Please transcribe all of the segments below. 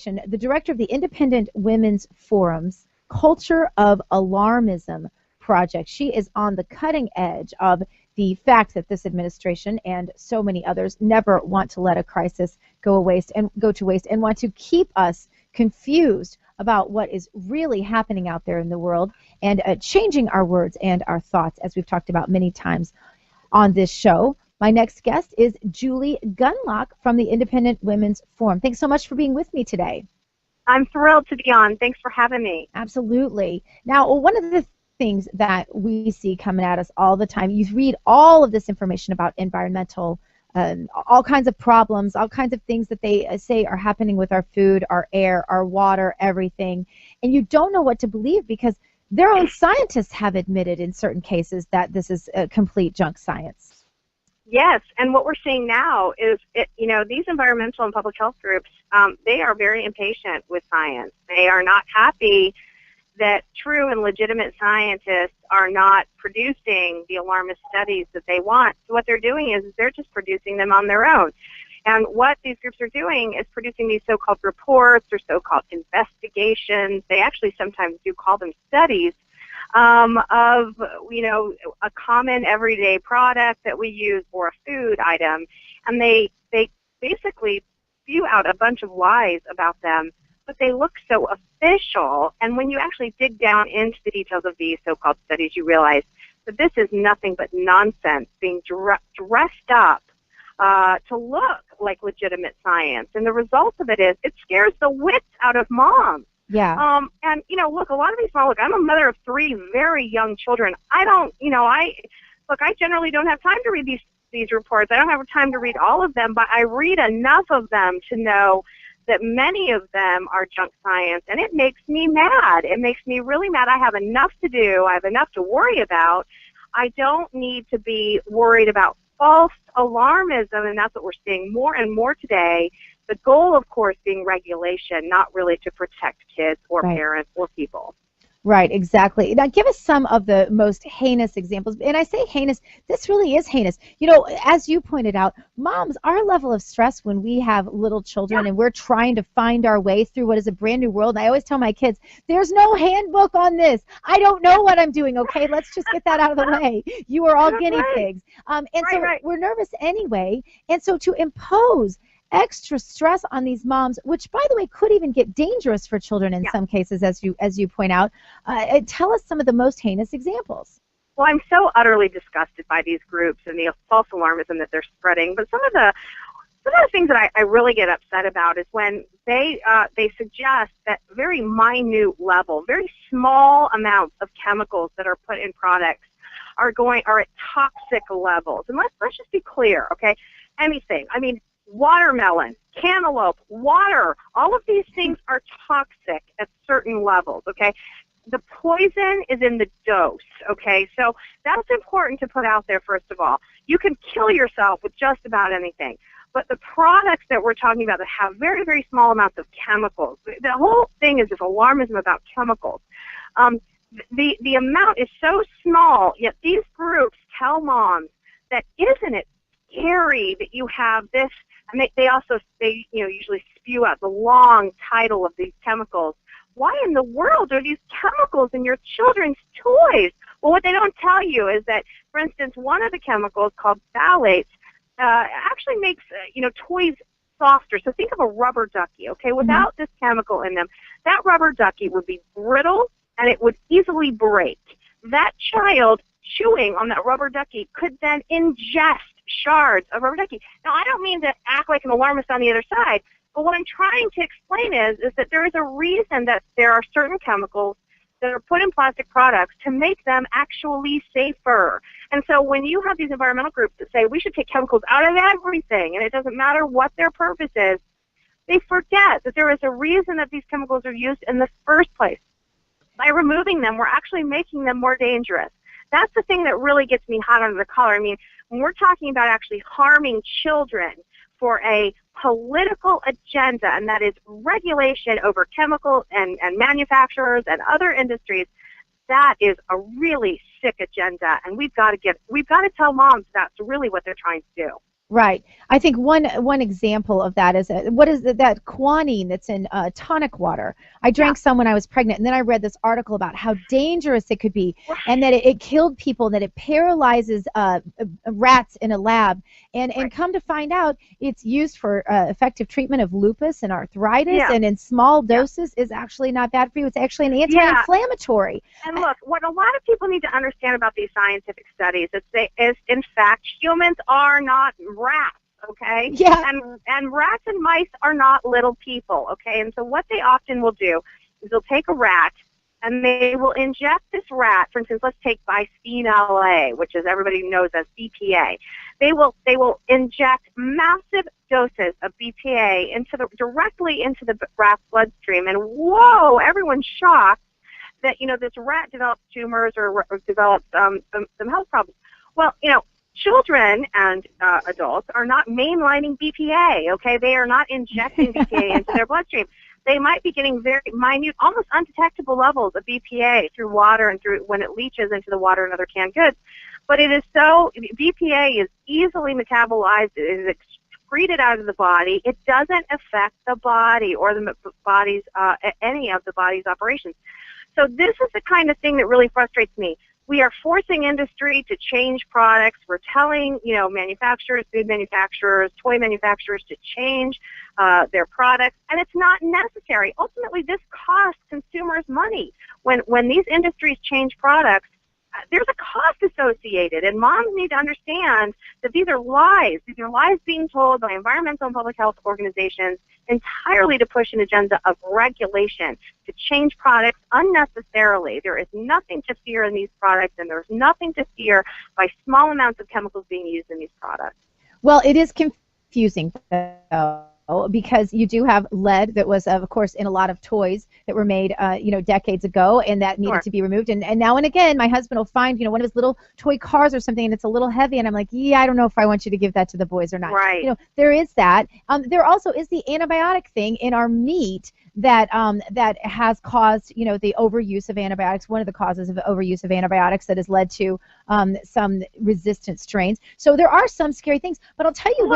the director of the Independent Women's Forum's Culture of Alarmism project. She is on the cutting edge of the fact that this administration and so many others never want to let a crisis go to waste and want to keep us confused about what is really happening out there in the world and changing our words and our thoughts, as we've talked about many times on this show. My next guest is Julie Gunlock from the Independent Women's Forum. Thanks so much for being with me today. I'm thrilled to be on. Thanks for having me. Absolutely. Now, one of the things that we see coming at us all the time, you read all of this information about environmental, all kinds of problems, all kinds of things that they say are happening with our food, our air, our water, everything, and you don't know what to believe because their own scientists have admitted in certain cases that this is a complete junk science. Yes, and what we're seeing now is, these environmental and public health groups, they are very impatient with science. They are not happy that true and legitimate scientists are not producing the alarmist studies that they want. So what they're doing is they're just producing them on their own. And what these groups are doing is producing these so-called reports or so-called investigations. They actually sometimes do call them studies of, a common everyday product that we use or a food item. And they basically spew out a bunch of lies about them, but they look so official. And when you actually dig down into the details of these so-called studies, you realize that this is nothing but nonsense being dressed up to look like legitimate science. And the result of it is it scares the wits out of moms. Yeah. And, look, a lot of these moms, look, I'm a mother of 3 very young children. I generally don't have time to read these reports. I don't have time to read all of them, but I read enough of them to know that many of them are junk science, and it makes me mad. It makes me really mad. I have enough to do. I have enough to worry about. I don't need to be worried about false alarmism, and that's what we're seeing more and more today. The goal, of course, being regulation, not really to protect kids or parents or people. Right, exactly. Now, give us some of the most heinous examples. And I say heinous, this really is heinous. As you pointed out, moms, our level of stress when we have little children and we're trying to find our way through what is a brand new world. And I always tell my kids, there's no handbook on this. I don't know what I'm doing, okay? Let's just get that out of the way. You are all guinea pigs. We're nervous anyway. And so to impose extra stress on these moms, which, by the way, could even get dangerous for children in some cases, as you point out. Tell us some of the most heinous examples. Well, I'm so utterly disgusted by these groups and the false alarmism that they're spreading. But some of the things that I really get upset about is when they suggest that very minute level, very small amounts of chemicals that are put in products are at toxic levels. And let's just be clear, okay? Anything. I mean, watermelon, cantaloupe, water, all of these things are toxic at certain levels, okay? The poison is in the dose, okay? So that's important to put out there, first of all. You can kill yourself with just about anything. But the products that we're talking about that have very, very small amounts of chemicals, the whole thing is this alarmism about chemicals. The amount is so small, yet these groups tell moms that isn't it scary that you have this. And they usually spew out the long title of these chemicals. Why in the world are these chemicals in your children's toys? Well, what they don't tell you is that, for instance, one of the chemicals called phthalates actually makes toys softer. So think of a rubber ducky, okay? Without this chemical in them, that rubber ducky would be brittle and it would easily break. That child chewing on that rubber ducky could then ingest shards of rubber ducky. Now, I don't mean to act like an alarmist on the other side, but what I'm trying to explain is that there is a reason that there are certain chemicals that are put in plastic products to make them actually safer. And so when you have these environmental groups that say we should take chemicals out of everything and it doesn't matter what their purpose is, they forget that there is a reason that these chemicals are used in the first place. By removing them, we're actually making them more dangerous. That's the thing that really gets me hot under the collar. I mean, when we're talking about actually harming children for a political agenda, and that is regulation over chemicals and manufacturers and other industries, that is a really sick agenda, and we've got to tell moms that's really what they're trying to do. Right. I think one example of that is what is that quinine that's in tonic water. I Yeah, drank some when I was pregnant, and then I read this article about how dangerous it could be, and that right, it killed people, and that it paralyzes rats in a lab. And right. come to find out, it's used for effective treatment of lupus and arthritis, Yeah, and in small yeah, doses is actually not bad for you. It's actually an yeah. anti-inflammatory. And look, what a lot of people need to understand about these scientific studies is in fact humans are not rats, okay? Yeah. And rats and mice are not little people, okay? And so what they often will do is they'll take a rat and they will inject this rat. For instance, let's take bisphenol A, which is everybody knows as BPA. They will inject massive doses of BPA directly into the rat's bloodstream, and whoa, everyone's shocked that this rat develops tumors or develops some health problems. Well, children and adults are not mainlining BPA. Okay, they are not injecting BPA into their bloodstream. They might be getting very minute, almost undetectable levels of BPA through water and through when it leaches into the water and other canned goods. But BPA is easily metabolized. It is excreted out of the body. It doesn't affect the body or the body's any of the body's operations. So this is the kind of thing that really frustrates me. We are forcing industry to change products. We're telling, manufacturers, food manufacturers, toy manufacturers to change their products, and it's not necessary. Ultimately, this costs consumers money. When these industries change products, there's a cost associated, and moms need to understand that these are lies. These are lies being told by environmental and public health organizations entirely to push an agenda of regulation, to change products unnecessarily. There is nothing to fear in these products, and there's nothing to fear by small amounts of chemicals being used in these products. Well, it is confusing, though, because you do have lead that was, of course, in a lot of toys that were made, decades ago, and that needed Sure. to be removed. And now and again, my husband will find, one of his little toy cars or something, and it's a little heavy, and I'm like, yeah, I don't know if I want you to give that to the boys or not. Right. There is that. There also is the antibiotic thing in our meat that has caused, the overuse of antibiotics. One of the causes of overuse of antibiotics that has led to some resistant strains. So there are some scary things. But I'll tell you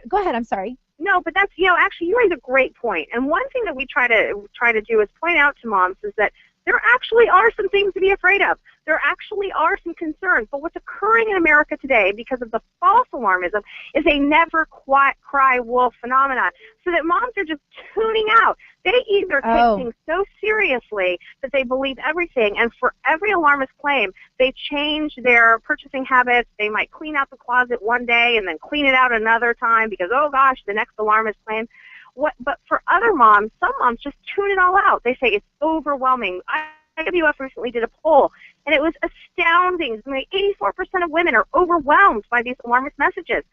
go ahead. I'm sorry. No, but that's, actually you raise a great point. And one thing that we try to do is point out to moms is that there actually are some things to be afraid of. There actually are some concerns. But what's occurring in America today because of the false alarmism is a never cry wolf phenomenon. So that moms are just tuning out. They either take things so seriously that they believe everything, and for every alarmist claim, they change their purchasing habits. They might clean out the closet one day and then clean it out another time because, oh gosh, the next alarmist claim. But for other moms, some moms just tune it all out. They say it's overwhelming. IWF recently did a poll, and it was astounding. 84% of women are overwhelmed by these alarmist messages.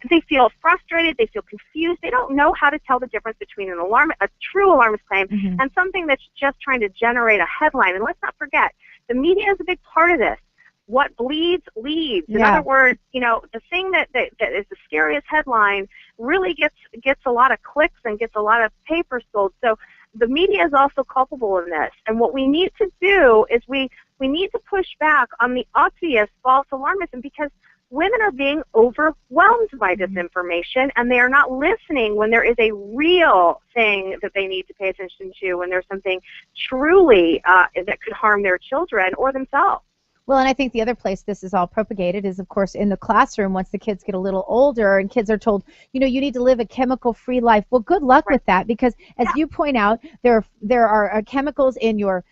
They feel frustrated. They feel confused. They don't know how to tell the difference between a true alarmist claim, and something that's just trying to generate a headline. And let's not forget, the media is a big part of this. What bleeds leads. In other words, the thing that is the scariest headline really gets a lot of clicks and gets a lot of papers sold. So the media is also culpable in this. And what we need to do is we need to push back on the obvious false alarmism, because women are being overwhelmed by this information, and they are not listening when there is a real thing that they need to pay attention to, when there's something truly that could harm their children or themselves. Well, and I think the other place this is all propagated is, of course, in the classroom once the kids get a little older and kids are told, you need to live a chemical-free life. Well, good luck with that, because as you point out, there are chemicals in your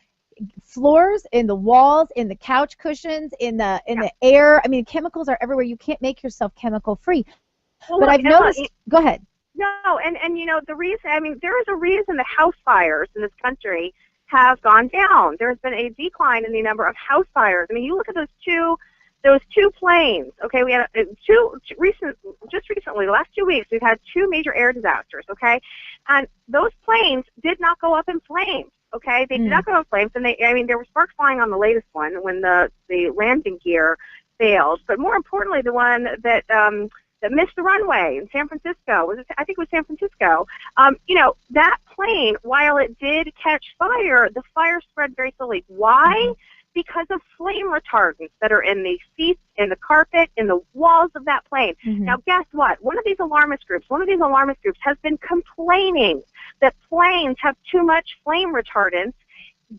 floors, in the walls, in the couch cushions, in the air. I mean, chemicals are everywhere. You can't make yourself chemical-free. Well, but I've noticed, go ahead. No, and the reason, there is a reason that house fires in this country have gone down. There's been a decline in the number of house fires. I mean, you look at those two planes. Okay, we had just recently, the last 2 weeks, we've had two major air disasters. Okay, and those planes did not go up in flames. Okay, they did not go up in flames, and there were sparks flying on the latest one when the landing gear failed. But more importantly, the one that missed the runway in San Francisco. I think it was San Francisco. That plane, while it did catch fire, the fire spread very slowly. Why? because of flame retardants that are in the seats, in the carpet, in the walls of that plane. Now, guess what? One of these alarmist groups has been complaining that planes have too much flame retardants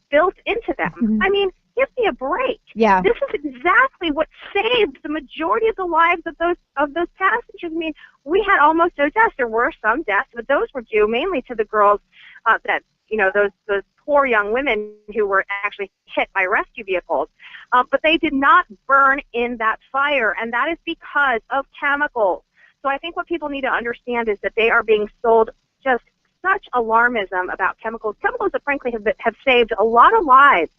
built into them. I mean, give me a break. Yeah. This is exactly what saved the majority of the lives of those passengers. I mean, we had almost no deaths. There were some deaths, but those were due mainly to the girls that, you know, those poor young women who were actually hit by rescue vehicles. But they did not burn in that fire, and that is because of chemicals. So I think what people need to understand is that they are being sold just such alarmism about chemicals that frankly have saved a lot of lives.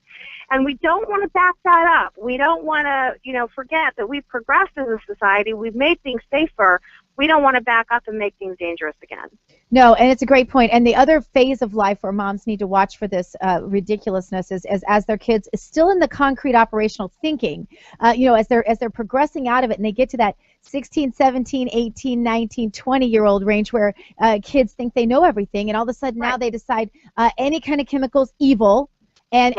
And we don't want to back that up. We don't want to, you know, forget that we've progressed as a society. We've made things safer. We don't want to back up and make things dangerous again. No, and it's a great point. And the other phase of life where moms need to watch for this ridiculousness is as their kids is still in the concrete operational thinking, you know, as they're progressing out of it and they get to that 16, 17, 18, 19, 20-year-old range where kids think they know everything, and all of a sudden now they decide any kind of chemical's evil. And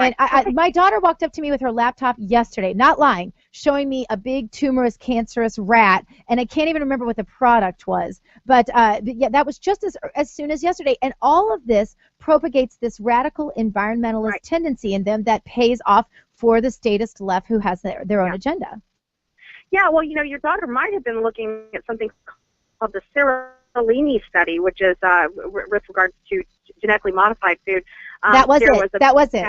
my daughter walked up to me with her laptop yesterday, not lying, showing me a big tumorous, cancerous rat, and I can't even remember what the product was. But yeah, that was just as soon as yesterday. And all of this propagates this radical environmentalist tendency in them that pays off for the statist left who has their own agenda. Yeah, well, you know, your daughter might have been looking at something called the Seralini study, which is with regards to genetically modified food. That was it. That was it.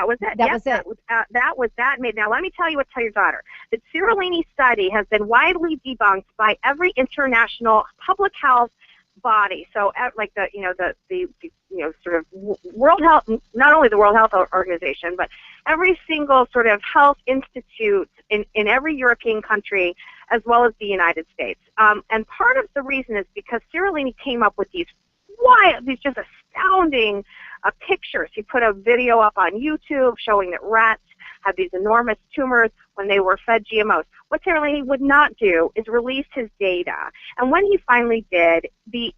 Now, let me tell you your daughter. The Seralini study has been widely debunked by every international public health body. So, like the sort of World Health, not only the World Health Organization, but every single sort of health institute in every European country, as well as the United States. And part of the reason is because Seralini came up with these just astounding pictures. He put a video up on YouTube showing that rats had these enormous tumors when they were fed GMOs. What Seralini would not do is release his data. And when he finally did, the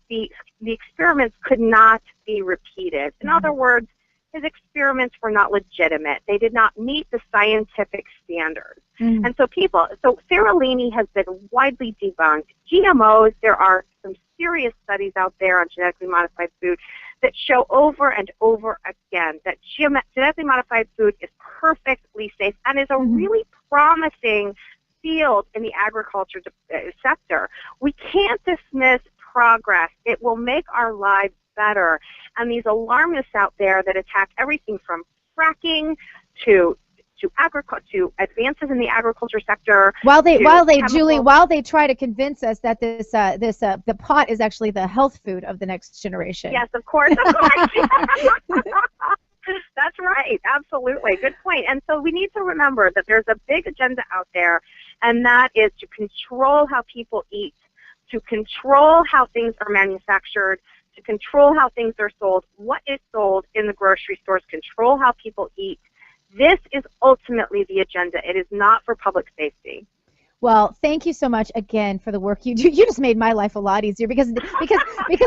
experiments could not be repeated. In other words, his experiments were not legitimate. They did not meet the scientific standards. And so Seralini has been widely debunked. GMOs, there are some serious studies out there on genetically modified food that show over and over again that genetically modified food is perfectly safe and is a really promising field in the agriculture sector. We can't dismiss progress. It will make our lives better. And these alarmists out there that attack everything from fracking to advances in the agriculture sector. While they try to convince us that the pot is actually the health food of the next generation. Yes, of course. That's right. Absolutely. Good point. And so we need to remember that there's a big agenda out there, and that is to control how people eat, to control how things are manufactured, to control how things are sold, what is sold in the grocery stores, control how people eat. This is ultimately the agenda. It is not for public safety. Well, thank you so much again for the work you do. You just made my life a lot easier because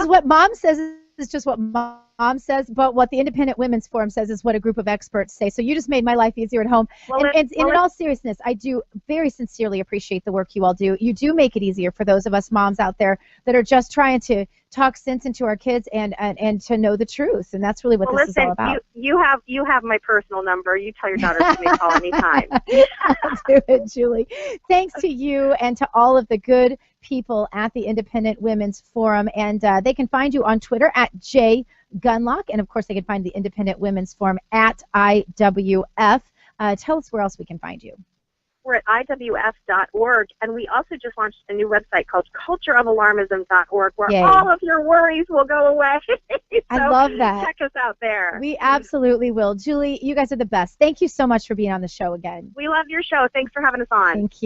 what Mom says is just what Mom says, but what the Independent Women's Forum says is what a group of experts say. So you just made my life easier at home. In all seriousness, I do very sincerely appreciate the work you all do. You do make it easier for those of us moms out there that are just trying to talk sense into our kids and to know the truth, and that's really what this is all about. You have my personal number. You tell your daughter to give me a call anytime. I'll do it, Julie. Thanks to you and to all of the good people at the Independent Women's Forum, and they can find you on Twitter at @Gunlock, and of course they can find the Independent Women's Forum at IWF. Tell us where else we can find you. We're at IWF.org, and we also just launched a new website called cultureofalarmism.org, where all of your worries will go away. So I love that. Check us out there. We absolutely will. Julie, you guys are the best. Thank you so much for being on the show again. We love your show. Thanks for having us on. Thank you.